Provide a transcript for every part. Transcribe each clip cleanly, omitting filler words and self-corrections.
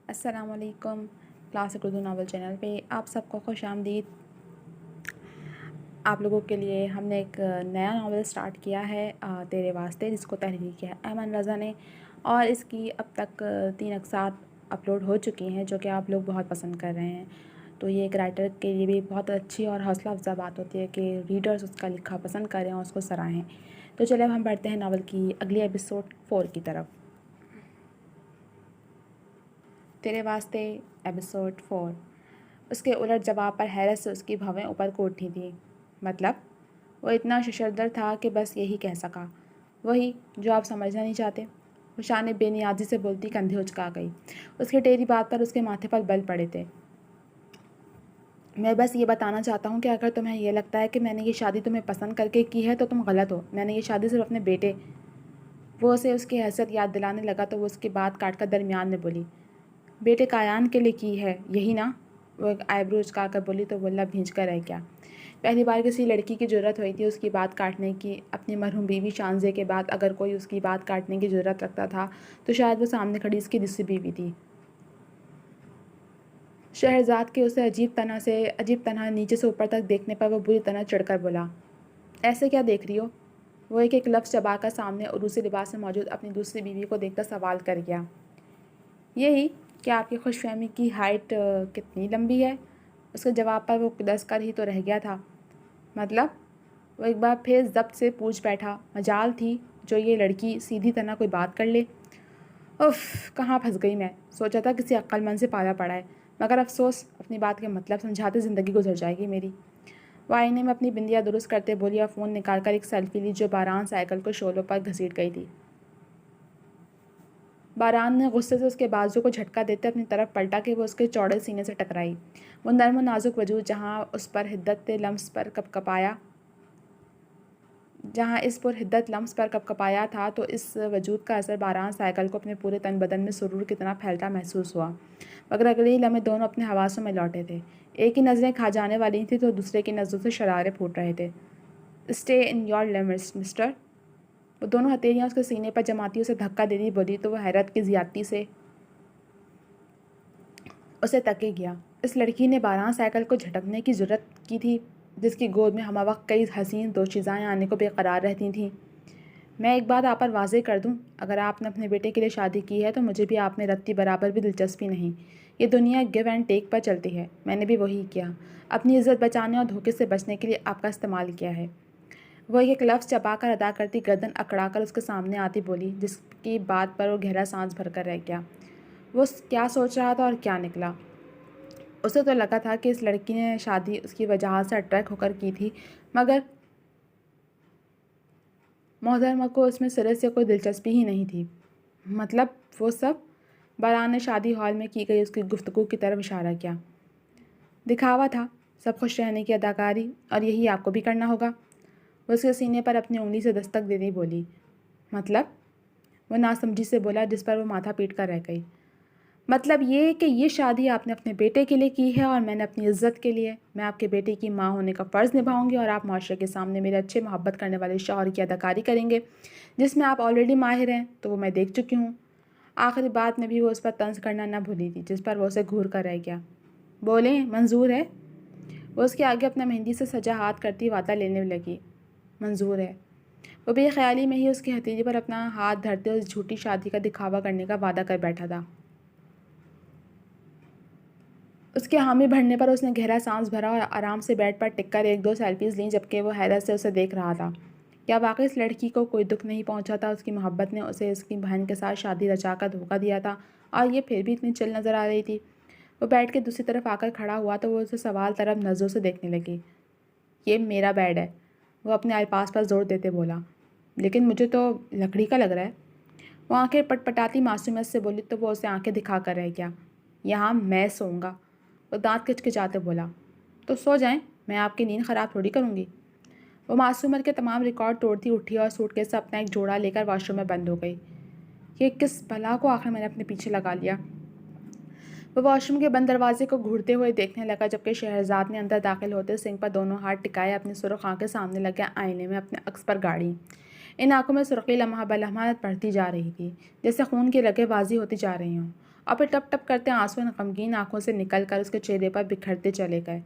السلام علیکم. Classic Urdu novel channel پہ آپ سب کو خوش آمدید. آپ لوگوں کے لیے ہم نے ایک نیا ناول سٹارٹ کیا ہے تیرے واسطے، جس کو تحریر کیا ہے ایمن رضا نے، اور اس کی اب تک 3 اقساط اپلوڈ ہو چکی ہیں جو کہ آپ لوگ بہت پسند کر رہے ہیں. تو یہ ایک رائٹر کے لیے بھی بہت اچھی اور حوصلہ افزا بات ہوتی ہے کہ ریڈرز اس کا لکھا پسند کریں اور اس کو سراہیں. تو چلے اب ہم بڑھتے ہیں ناول کی اگلی ایپیسوڈ 4 کی طرف. تیرے واسطے ایپیسوڈ 4. اس کے الٹ جواب پر حیرت سے اس کی بھویں اوپر کو اٹھی تھیں. مطلب وہ اتنا ششدر تھا کہ بس یہی کہہ سکا، وہی جو آپ سمجھنا نہیں چاہتے. وہ شان بے نیازی سے بولتی کندھے اچکا گئی. اس کی ٹیڑھی بات پر اس کے ماتھے پر بل پڑے تھے. میں بس یہ بتانا چاہتا ہوں کہ اگر تمہیں یہ لگتا ہے کہ میں نے یہ شادی تمہیں پسند کر کے کی ہے تو تم غلط ہو. میں نے یہ شادی صرف اپنے بیٹے. وہ اسے اس کی حیثیت یاد دلانے لگا تو وہ اس کی بات کاٹ کر درمیان میں بولی. بیٹے کایان کے لیے کی ہے، یہی نا؟ وہ ایک آئیبرو اچکا کر بولی تو وہ لب بھینچ کر رہ گیا. پہلی بار کسی لڑکی کی جرت ہوئی تھی اس کی بات کاٹنے کی. اپنی مرحوم بیوی شانزے کے بعد اگر کوئی اس کی بات کاٹنے کی جرت رکھتا تھا تو شاید وہ سامنے کھڑی اس کی دوسری بیوی تھی. شہرزاد کے اسے عجیب طرح نیچے سے اوپر تک دیکھنے پر وہ بری طرح چڑھ کر بولا. ایسے کیا دیکھ رہی ہو؟ وہ ایک لفظ چبا کر سامنے عروسی لباس میں موجود اپنی دوسری بیوی کو دیکھ کر سوال کر گیا. یہی کہ آپ کی خوش فہمی کی ہائٹ کتنی لمبی ہے؟ اس کے جواب پر وہ دس کر ہی تو رہ گیا تھا. مطلب؟ وہ ایک بار پھر ضبط سے پوچھ بیٹھا. مجال تھی جو یہ لڑکی سیدھی طرح کوئی بات کر لے. اف، کہاں پھنس گئی میں. سوچا تھا کسی عقل مند سے پالا پڑا ہے، مگر افسوس اپنی بات کے مطلب سمجھاتے زندگی گزر جائے گی میری. وہ آئینے میں اپنی بندیاں درست کرتے بولی اور فون نکال کر ایک سیلفی لی جو باران سائیکل کو شولوں پر گھسیٹ گئی تھی. باران نے غصے سے اس کے بازو کو جھٹکا دیتے اپنی طرف پلٹا کہ وہ اس کے چوڑے سینے سے ٹکرائی. وہ نرم و نازک وجود جہاں اس پر حدت لمس پر کپ کپایا تھا تو اس وجود کا اثر باران سائیکل کو اپنے پورے تن بدن میں سرور کتنا پھیلتا محسوس ہوا. مگر اگلے ہی لمحے دونوں اپنے حواسوں میں لوٹے تھے. ایک کی نظریں کھا جانے والی تھیں تو دوسرے کی نظروں سے شرارے پھوٹ رہے تھے. Stay in your limits mister. وہ دونوں ہتھیلیاں اس کے سینے پر جماتی اسے دھکا دیتی بولی تو وہ حیرت کی زیادتی سے اسے تکے گیا. اس لڑکی نے باران سائیکل کو جھٹکنے کی جرت کی تھی جس کی گود میں ہمہ وقت کئی حسین دوشیزائیں آنے کو بے قرار رہتی تھیں. میں ایک بات آپ پر واضح کر دوں، اگر آپ نے اپنے بیٹے کے لیے شادی کی ہے تو مجھے بھی آپ میں رتی برابر بھی دلچسپی نہیں. یہ دنیا گیو اینڈ ٹیک پر چلتی ہے. میں نے بھی وہی کیا، اپنی عزت بچانے اور دھوکے سے بچنے کے لیے آپ کا استعمال کیا ہے. وہ ایک لفظ چبا کر ادا کرتی گردن اکڑا کر اس کے سامنے آتی بولی، جس کی بات پر وہ گہرا سانس بھر کر رہ گیا. وہ کیا سوچ رہا تھا اور کیا نکلا. اسے تو لگا تھا کہ اس لڑکی نے شادی اس کی وجاہت سے اٹریکٹ ہو کر کی تھی، مگر محترمہ کو اس میں سرے سے کوئی دلچسپی ہی نہیں تھی. مطلب وہ سب؟ باران نے شادی ہال میں کی گئی اس کی گفتگو کی طرف اشارہ کیا. دکھاوا تھا، سب خوش رہنے کی اداکاری، اور یہی آپ کو بھی کرنا ہوگا. وہ اس کے سینے پر اپنی انگلی سے دستک دے دی بولی. مطلب؟ وہ ناسمجھی سے بولا جس پر وہ ماتھا پیٹ کر رہ گئی. مطلب یہ کہ یہ شادی آپ نے اپنے بیٹے کے لیے کی ہے اور میں نے اپنی عزت کے لیے. میں آپ کے بیٹے کی ماں ہونے کا فرض نبھاؤں گی اور آپ معاشرے کے سامنے میرے اچھے محبت کرنے والے شوہر کی اداکاری کریں گے جس میں آپ آلریڈی ماہر ہیں. تو وہ میں دیکھ چکی ہوں. آخری بات میں بھی وہ اس پر طنز کرنا نہ بھولی تھی جس پر وہ اسے گھور کر رہ گیا. بولیں، منظور ہے؟ وہ اس کے آگے اپنا مہندی سے سجا ہاتھ کرتی وعدہ لینے لگی. منظور ہے. وہ بے خیالی میں ہی اس کی ہتھیلی پر اپنا ہاتھ دھرتے اس جھوٹی شادی کا دکھاوا کرنے کا وعدہ کر بیٹھا تھا. اس کے حامی بھرنے پر اس نے گہرا سانس بھرا اور آرام سے بیڈ پر ٹک کر 1-2 سیلفیز لیں جبکہ وہ حیرت سے اسے دیکھ رہا تھا. کیا واقعی اس لڑکی کو کوئی دکھ نہیں پہنچا تھا؟ اس کی محبت نے اسے اس کی بہن کے ساتھ شادی رچا کر دھوکہ دیا تھا اور یہ پھر بھی اتنی چل نظر آ رہی تھی. وہ بیڈ کے دوسری طرف آ کر کھڑا ہوا تو وہ اسے سوال طلب نظروں سے دیکھنے لگی. یہ میرا بیڈ ہے، وہ اپنے الفاظ پر زور دیتے بولا. لیکن مجھے تو لکڑی کا لگ رہا ہے. وہ آنکھیں پٹ پٹاتی معصومیت سے بولی تو وہ اسے آنکھیں دکھا کر رہ گیا. یہاں میں سوؤں گا. وہ دانت کچکچاتے بولا. تو سو جائیں، میں آپ کی نیند خراب تھوڑی کروں گی. وہ معصومیت کے تمام ریکارڈ توڑتی اٹھی اور سوٹ کیس سے اپنا ایک جوڑا لے کر واش روم میں بند ہو گئی. یہ کس بلا کو آخر میں نے اپنے پیچھے لگا لیا. وہ واش روم کے بند دروازے کو گھورتے ہوئے دیکھنے لگا جبکہ شہرزاد نے اندر داخل ہوتے سنک پر دونوں ہاتھ ٹکائے اپنی سرخ آنکھیں سامنے لگے آئینے میں اپنے عکس پر گاڑی. ان آنکھوں میں سرخی لمحہ بلمحہ بڑھتی جا رہی تھی جیسے خون کی رگیں واضح ہوتی جا رہی ہوں اور پھر ٹپ ٹپ کرتے آنسو ان غمگین آنکھوں سے نکل کر اس کے چہرے پر بکھرتے چلے گئے۔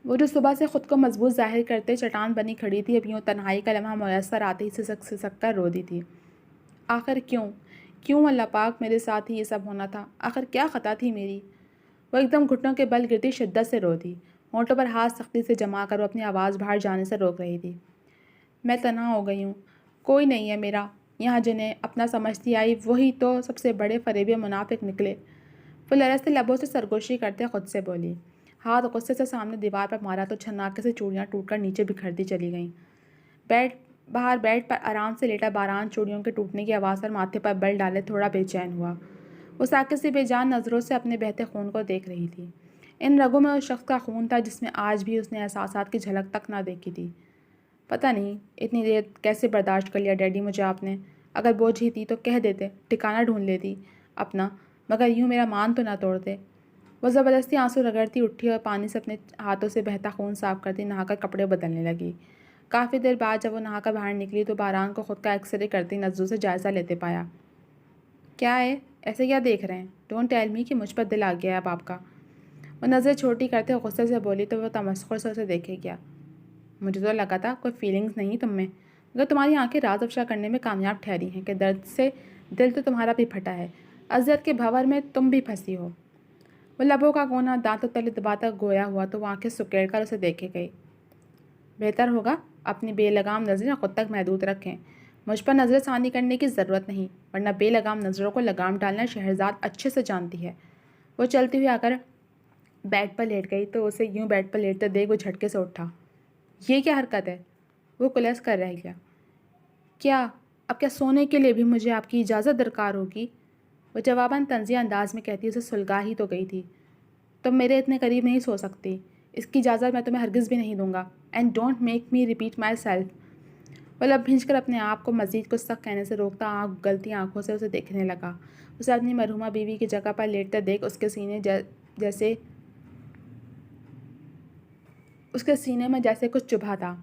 وہ جو صبح سے خود کو مضبوط ظاہر کرتے چٹان بنی کھڑی تھی، اب یوں تنہائی کا لمحہ میسر آتے ہی سسک کر رو دی تھی۔ آخر کیوں اللہ پاک میرے ساتھ ہی یہ سب ہونا تھا؟ آخر کیا خطا تھی میری؟ وہ ایک دم گھٹنوں کے بل گرتی شدت سے رو دی، ہونٹوں پر ہاتھ سختی سے جما کر وہ اپنی آواز باہر جانے سے روک رہی تھی۔ میں تنہا ہو گئی ہوں، کوئی نہیں ہے میرا یہاں جنہیں اپنا سمجھتی آئی، وہی تو سب سے بڑے فریبی منافق نکلے۔ وہ لرزتے لبوں سے سرگوشی کرتے خود سے بولی، ہاتھ غصے سے سامنے دیوار پر مارا تو چھناکے سے چوڑیاں ٹوٹ کر نیچے بکھرتی چلی گئیں۔ باہر بیڈ پر آرام سے لیٹا باران چوڑیوں کے ٹوٹنے کی آواز پر ماتھے پر بل ڈالے تھوڑا بے چین ہوا۔ وہ ساکت سی بے جان نظروں سے اپنے بہتے خون کو دیکھ رہی تھی۔ ان رگوں میں اس شخص کا خون تھا جس میں آج بھی اس نے احساسات کی جھلک تک نہ دیکھی تھی۔ پتہ نہیں اتنی دیر کیسے برداشت کر لیا ڈیڈی مجھے آپ نے، اگر بوجھ ہی تھی تو کہہ دیتے، ٹھکانہ ڈھونڈ لیتی اپنا، مگر یوں میرا مان تو نہ توڑتے۔ وہ زبردستی آنسو رگڑتی اٹھی اور پانی سے اپنے ہاتھوں سے بہتا خون صاف کرتی نہا کر کپڑے بدلنے لگی۔ کافی دیر بعد جب وہ نہا کر باہر نکلی تو باران کو خود کا ایکس رے کرتی نظروں سے جائزہ لیتے پایا۔ کیا ہے ایسے کیا دیکھ رہے ہیں؟ ڈونٹ ٹیل می کہ مجھ پر دل آ گیا ہے اب آپ کا۔ وہ نظر چھوٹی کرتے غصے سے بولی تو وہ تمسخر سے اسے دیکھے گیا۔ مجھے تو لگا تھا کوئی فیلنگز نہیں تم میں، مگر تمہاری آنکھیں راز افشا کرنے میں کامیاب ٹھہری ہیں کہ درد سے دل تو تمہارا بھی پھٹا ہے، اذیت کے بھنور میں تم بھی پھنسی ہو۔ وہ لبوں کا کونا دانتوں تلے دباتا گویا ہوا تو وہ آنکھیں سکیڑ کر اسے دیکھے گئی۔ بہتر ہوگا اپنی بے لگام نظریں خود تک محدود رکھیں، مجھ پر نظر ثانی کرنے کی ضرورت نہیں، ورنہ بے لگام نظروں کو لگام ڈالنا شہرزاد اچھے سے جانتی ہے۔ وہ چلتی ہوئی آ کر بیڈ پر لیٹ گئی تو اسے یوں بیڈ پر لیٹتے دیکھ وہ جھٹکے سے اٹھا۔ یہ کیا حرکت ہے؟ وہ کلس کر رہ گیا۔ اب کیا سونے کے لیے بھی مجھے آپ کی اجازت درکار ہوگی؟ وہ جواباً طنزیہ انداز میں کہتی اسے سلگا ہی تو گئی تھی۔ تم میرے اتنے قریب نہیں سو سکتی، اس کی اجازت میں تمہیں ہرگز بھی نہیں دوں گا، and don't make me repeat myself. وہ لب بھینچ کر اپنے آپ کو مزید کچھ سخت کہنے سے روکتا آنکھ گلتی آنکھوں سے اسے دیکھنے لگا۔ اسے اپنی مرحومہ بیوی کی جگہ پر لیٹتے دیکھ اس کے سینے میں جیسے کچھ چبھا تھا۔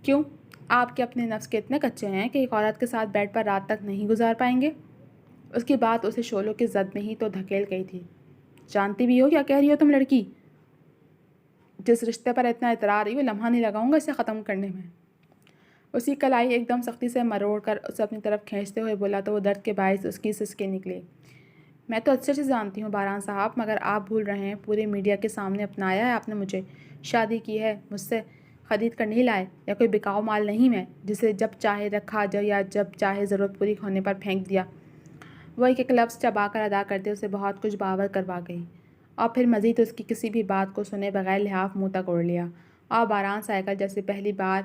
کیوں؟ آپ کے اپنے نفس کے اتنے کچے ہیں کہ ایک عورت کے ساتھ بیڈ پر رات تک نہیں گزار پائیں گے؟ اس کی بات اسے شعلوں کی زد میں ہی تو دھکیل گئی تھی۔ جانتی بھی ہو کیا کہہ رہی ہو تم لڑکی؟ جس رشتے پر اتنا اعتراض ہے وہ لمحہ نہیں لگاؤں گا اسے ختم کرنے میں۔ اسی کلائی ایک دم سختی سے مروڑ کر اسے اپنی طرف کھینچتے ہوئے بولا تو وہ درد کے باعث اس کی سسکیں نکلی۔ میں تو اچھے سے جانتی ہوں باران صاحب، مگر آپ بھول رہے ہیں، پورے میڈیا کے سامنے اپنایا ہے آپ نے مجھے، شادی کی ہے مجھ سے، خرید کر نہیں لائے، یا کوئی بکاؤ مال نہیں میں جسے جب چاہے رکھا یا جب چاہے ضرورت پوری ہونے پر پھینک دیا۔ وہ ایک لفظ چبا کر ادا کرتے اسے بہت کچھ باور کروا گئی، اور پھر مزید اس کی کسی بھی بات کو سنے بغیر لحاف منہ تک اوڑھ لیا، اور باران سائیکل جیسے پہلی بار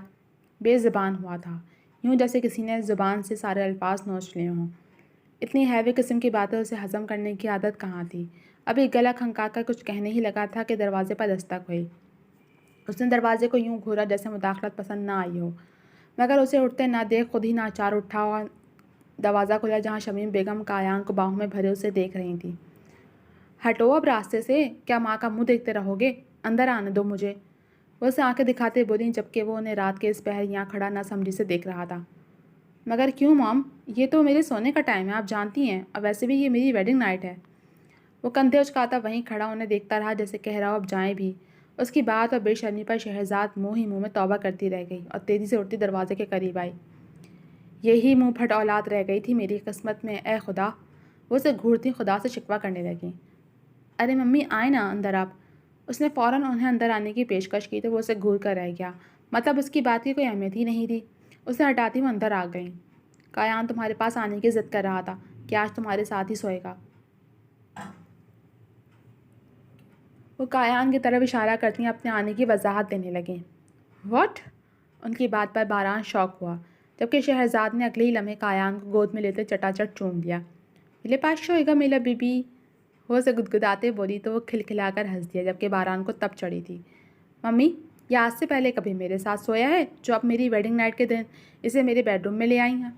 بے زبان ہوا تھا، یوں جیسے کسی نے زبان سے سارے الفاظ نوچ لیے ہوں۔ اتنی ہیوی قسم کی باتیں اسے ہضم کرنے کی عادت کہاں تھی؟ ابھی گلا کھنکا کر کچھ کہنے ہی لگا تھا کہ دروازے پر دستک ہوئی۔ اس نے دروازے کو یوں گھورا جیسے مداخلت پسند نہ آئی ہو، مگر اسے اٹھتے نہ دیکھ خود ہی ناچار اٹھا اور دروازہ کھلا جہاں شمیم بیگم کایان کو باہوں میں بھرے اسے دیکھ رہی تھیں۔ ہٹو اب راستے سے، کیا ماں کا منہ دیکھتے رہو گے؟ اندر آنے دو مجھے، وہ اسے آنکھیں دکھاتے بولیں جبکہ وہ انہیں رات کے اس پہر یہاں کھڑا نہ سمجھی سے دیکھ رہا تھا۔ مگر کیوں مام؟ یہ تو میرے سونے کا ٹائم ہے، آپ جانتی ہیں، اور ویسے بھی یہ میری ویڈنگ نائٹ ہے۔ وہ کندھے اچکاتا وہیں کھڑا انہیں دیکھتا رہا جیسے کہہ رہا ہو اب جائیں بھی۔ اس کی بات اور بے شرمی پر شہرزاد منہ ہی منہ میں توبہ کرتی رہ گئی اور تیزی سے اٹھتی دروازے کے قریب آئی۔ یہی منہ پھٹ اولاد رہ گئی تھی میری قسمت میں، اے خدا، وہ اسے گھورتی خدا سے شکوہ کرنے لگیں۔ ارے ممی آئیں نا اندر آپ۔ اس نے فوراً انہیں اندر آنے کی پیشکش کی تو وہ اسے گھور کر رہ گیا، مطلب اس کی بات کی کوئی اہمیت ہی نہیں تھی۔ اسے ہٹاتی وہ اندر آ گئیں۔ کایان تمہارے پاس آنے کی ضد کر رہا تھا کہ آج تمہارے ساتھ ہی سوئے گا۔ وہ کایان کی طرف اشارہ کرتی اپنے آنے کی وضاحت دینے لگیں۔ واٹ؟ ان کی بات پر باران شوق ہوا، جبکہ شہرزاد نے اگلے ہی لمحے کایان کو گود میں لیتے چٹا چٹ چوم دیا۔ میرے پاس سوئے گا میلا بی بی، وہ اسے گدگداتے بولی تو وہ کھلکھلا کر ہنس دیا، جبکہ باران کو تب چڑھی تھی۔ ممی، یہ آج سے پہلے کبھی میرے ساتھ سویا ہے جو اب میری ویڈنگ نائٹ کے دن اسے میرے بیڈ روم میں لے آئی ہیں؟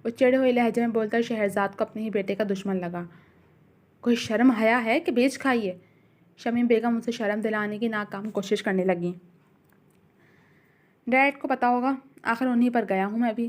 وہ چڑھے ہوئے لہجے میں بولتا شہرزاد کو اپنے ہی بیٹے کا دشمن لگا۔ کوئی شرم حیا ہے کہ بیچ کھائیے؟ شمیم بیگم اسے شرم دلانے کی ناکام کوشش کرنے لگیں۔ ڈیڈ کو پتہ ہوگا، آخر انہیں پر گیا ہوں میں بھی۔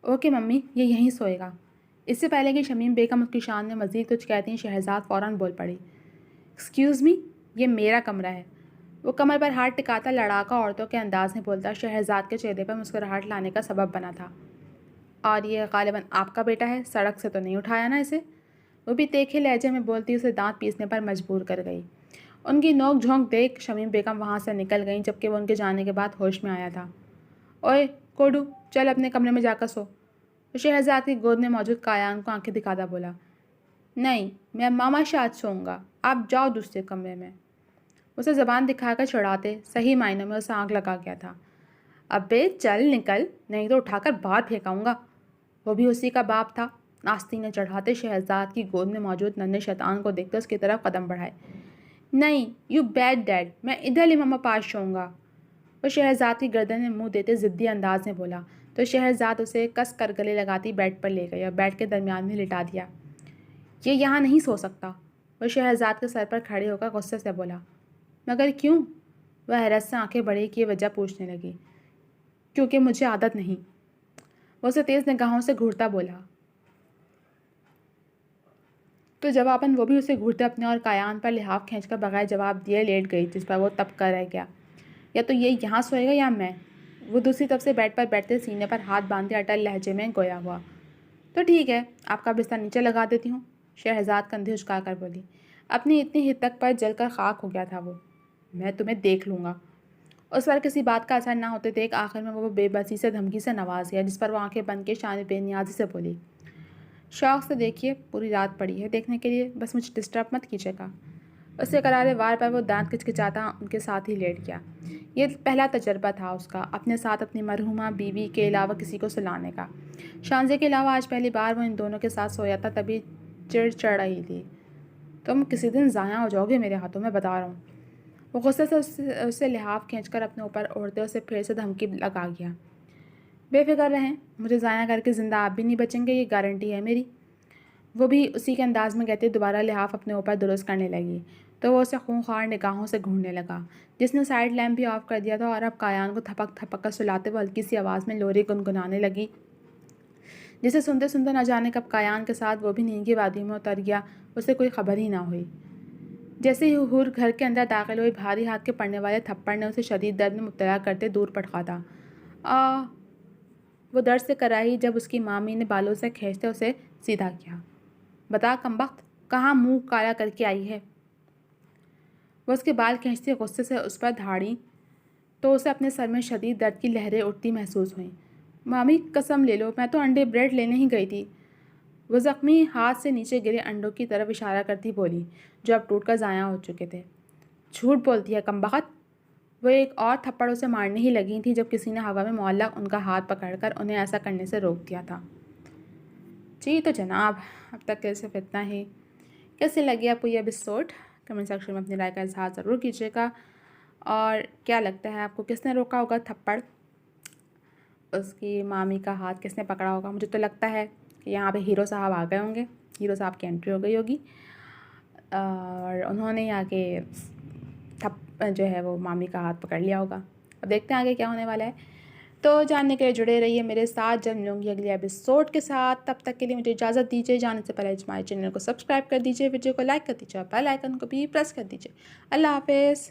اوکے ممی، یہ یہیں سوئے گا۔ اس سے پہلے کہ شمیم بیگم اس کی شان میں مزید کچھ کہتی ہیں، شہرزاد فوراً بول پڑی۔ ایکسکیوز می، یہ میرا کمرہ ہے۔ وہ کمر پر ہاتھ ٹکاتا لڑاکا عورتوں کے انداز میں بولتا شہرزاد کے چہرے پر مسکراہٹ لانے کا سبب بنا تھا۔ اور یہ غالباً آپ کا بیٹا ہے، سڑک سے تو نہیں اٹھایا نا اسے؟ وہ بھی تیکھے لہجے میں بولتی اسے دانت پیسنے پر مجبور کر گئی۔ ان کی نوک جھونک دیکھ شمیم بیگم وہاں سے نکل گئیں، جبکہ وہ ان کے جانے کے بعد ہوش میں آیا تھا۔ اوئے کوڈو، چل اپنے کمرے میں جا کر سو۔ وہ شہرزاد کی گود میں موجود کایان کو آنکھیں دکھاتا بولا۔ نہیں، میں ماما شاید سوؤں گا، آپ جاؤ دوسرے کمرے میں۔ اسے زبان دکھا کر چھڑاتے صحیح معنوں میں اسے آگ لگا گیا تھا۔ ابے چل نکل، نہیں تو اٹھا کر باہر پھینکاؤں گا۔ وہ بھی اسی کا باپ تھا، آستینیں چڑھاتے شہرزاد کی گود میں موجود ننھے شیطان کو دیکھتے اس کی طرف قدم بڑھائے۔ نہیں، یو بیڈ ڈیڈ، میں ادھر ہی ماما پاس سوؤں گا۔ وہ شہرزاد کی گردن میں منہ دیتے ضدی انداز میں بولا تو شہرزاد اسے کس کر گلے لگاتی بیڈ پر لے گئی اور بیڈ کے درمیان میں لٹا دیا۔ یہ یہاں نہیں سو سکتا، وہ شہرزاد کے سر پر کھڑے ہو کر غصے سے بولا۔ مگر کیوں؟ وہ حیرت سے آنکھیں بڑی کیے وجہ پوچھنے لگی۔ کیونکہ مجھے عادت نہیں، وہ اسے تیز نگاہوں سے گھورتا بولا۔ تو جواباً وہ بھی اسے گھورتے اپنے اور کایان پر لحاف کھینچ کر بغیر جواب دیے لیٹ گئی، جس پر وہ تب کر رہ گیا۔ یا تو یہ یہاں سوئے گا یا میں۔ وہ دوسری طرف سے بیڈ پر بیٹھتے سینے پر ہاتھ باندھے اٹل لہجے میں گویا ہوا۔ تو ٹھیک ہے، آپ کا بستر نیچے لگا دیتی ہوں، شہرزاد کندھے اچکا کر بولی۔ اپنی اتنی حد تک پر جل کر خاک ہو گیا تھا وہ۔ میں تمہیں دیکھ لوں گا۔ اس پر کسی بات کا اثر نہ ہوتے دیکھ آخر میں وہ بے بسی سے دھمکی سے نواز گیا، جس پر وہ آنکھیں بند کے شان بے نیازی سے بولی۔ شوق سے دیکھیے، پوری رات پڑی ہے دیکھنے کے لیے، بس مجھے ڈسٹرب مت کیجیے گا۔ اس کے کرارے وار پر وہ دانت کچکچاتا ان کے ساتھ ہی لیٹ گیا۔ یہ پہلا تجربہ تھا اس کا اپنے ساتھ اپنی مرحومہ بیوی کے علاوہ کسی کو سلانے کا۔ شانزے کے علاوہ آج پہلی بار وہ ان دونوں کے ساتھ سویا تھا، تبھی چڑ چڑھ رہی تھی۔ تم کسی دن ضائع ہو جاؤ گے میرے ہاتھوں میں، بتا رہا ہوں۔ وہ غصے سے اسے لحاف کھینچ کر اپنے اوپر اوڑھتے اسے پھر سے دھمکی لگا گیا۔ بے فکر رہیں، مجھے ضائع کر کے زندہ آپ بھی نہیں بچیں گے، یہ گارنٹی ہے میری۔ وہ بھی اسی کے انداز میں کہتے دوبارہ لحاف اپنے اوپر درست کرنے لگی، تو وہ اسے خونخوار نگاہوں سے گھورنے لگا، جس نے سائڈ لیمپ بھی آف کر دیا تھا، اور اب کایان کو تھپک تھپک کر سلاتے وہ ہلکی سی آواز میں لوری گنگنانے لگی، جسے سنتے سنتے نہ جانے کب کایان کے ساتھ وہ بھی نیند کی وادی میں اتر گیا، اسے کوئی خبر ہی نہ ہوئی۔ جیسے ہی حور گھر کے اندر داخل ہوئی، بھاری ہاتھ کے پڑنے والے تھپڑ نے اسے شدید درد میں مبتلا کرتے دور پٹکا تھا۔ وہ درد سے کراہی جب اس کی مامی نے بالوں سے کھینچتے اسے سیدھا کیا۔ بتا کمبخت، کہاں منہ کالا کر کے آئی ہے؟ وہ اس کے بال کھینچتی غصے سے اس پر دھاڑی تو اسے اپنے سر میں شدید درد کی لہریں اٹھتی محسوس ہوئیں۔ مامی قسم لے لو، میں تو انڈے بریڈ لینے ہی گئی تھی۔ وہ زخمی ہاتھ سے نیچے گرے انڈوں کی طرف اشارہ کرتی بولی، جو اب ٹوٹ کر ضائع ہو چکے تھے۔ جھوٹ بولتی ہے کمبخت۔ وہ ایک اور تھپڑ اسے مارنے ہی لگی تھی جب کسی نے ہوا میں معلق ان کا ہاتھ پکڑ کر انہیں ایسا کرنے سے روک دیا تھا۔ جی تو جناب، اب تک کے صرف اتنا ہی۔ کیسے لگی آپ کو یہ ایپیسوڈ؟ کمنٹ سیکشن میں اپنی رائے کا اظہار ضرور کیجیے گا۔ اور کیا لگتا ہے آپ کو کس نے روکا ہوگا تھپڑ؟ اس کی مامی کا ہاتھ کس نے پکڑا ہوگا؟ مجھے تو لگتا ہے کہ یہاں پہ ہیرو صاحب آ گئے ہوں گے، ہیرو صاحب کی انٹری ہو گئی ہوگی، اور انہوں نے آ کے جو ہے وہ مامی کا ہاتھ پکڑ لیا ہوگا۔ اب دیکھتے ہیں آگے کیا ہونے والا ہے۔ تو جاننے کے لیے جڑے رہیے میرے ساتھ، جب ملوں گی اگلے ایپیسوڈ کے ساتھ۔ تب تک کے لیے مجھے اجازت دیجیے، جانے سے پہلے ہمارے چینل کو سبسکرائب کر دیجیے، ویڈیو کو لائک کر دیجیے اور بیل آئیکن کو بھی پریس کر دیجیے۔ اللہ حافظ۔